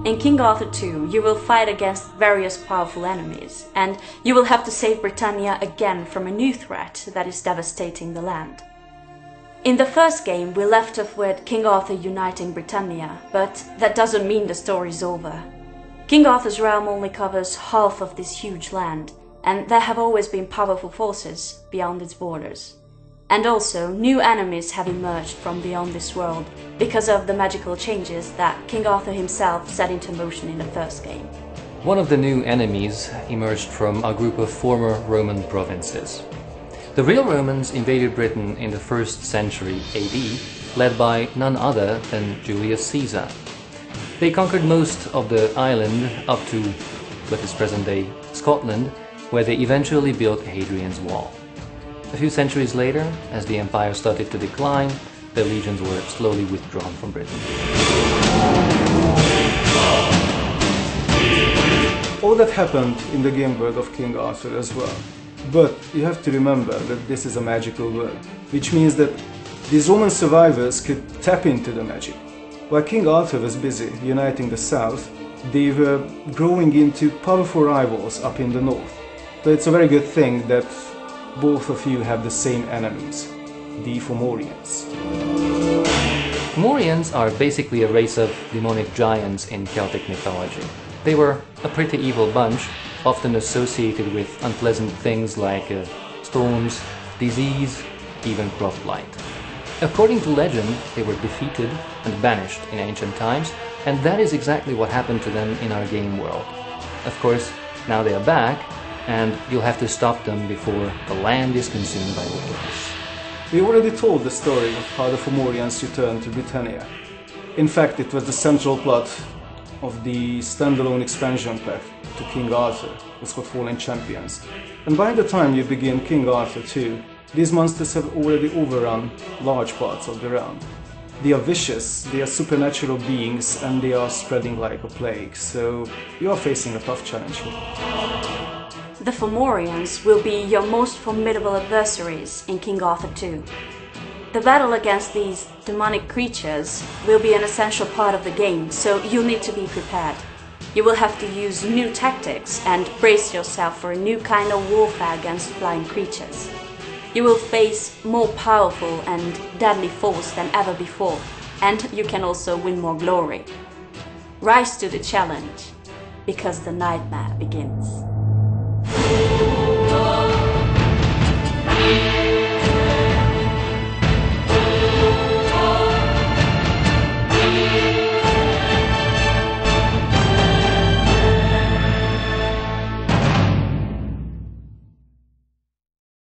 In King Arthur 2, you will fight against various powerful enemies, and you will have to save Britannia again from a new threat that is devastating the land. In the first game, we left off with King Arthur uniting Britannia, but that doesn't mean the story's over. King Arthur's realm only covers half of this huge land, and there have always been powerful forces beyond its borders. And also, new enemies have emerged from beyond this world because of the magical changes that King Arthur himself set into motion in the first game. One of the new enemies emerged from a group of former Roman provinces. The real Romans invaded Britain in the 1st century AD, led by none other than Julius Caesar. They conquered most of the island up to what is present-day Scotland, where they eventually built Hadrian's Wall. A few centuries later, as the empire started to decline, the legions were slowly withdrawn from Britain. All that happened in the game world of King Arthur as well. But you have to remember that this is a magical world, which means that these Roman survivors could tap into the magic. While King Arthur was busy uniting the south, they were growing into powerful rivals up in the north. So it's a very good thing that both of you have the same enemies, the Fomorians. Fomorians are basically a race of demonic giants in Celtic mythology. They were a pretty evil bunch, often associated with unpleasant things like storms, disease, even crop blight. According to legend, they were defeated and banished in ancient times, and that is exactly what happened to them in our game world. Of course, now they are back, and you'll have to stop them before the land is consumed by wilderness. We already told the story of how the Fomorians returned to Britannia. In fact, it was the central plot of the standalone expansion pack to King Arthur. It's called Fallen Champions. And by the time you begin King Arthur 2, these monsters have already overrun large parts of the realm. They are vicious, they are supernatural beings, and they are spreading like a plague, so you are facing a tough challenge here. The Fomorians will be your most formidable adversaries in King Arthur 2. The battle against these demonic creatures will be an essential part of the game, so you'll need to be prepared. You will have to use new tactics and brace yourself for a new kind of warfare against flying creatures. You will face more powerful and deadly foes than ever before, and you can also win more glory. Rise to the challenge, because the nightmare begins.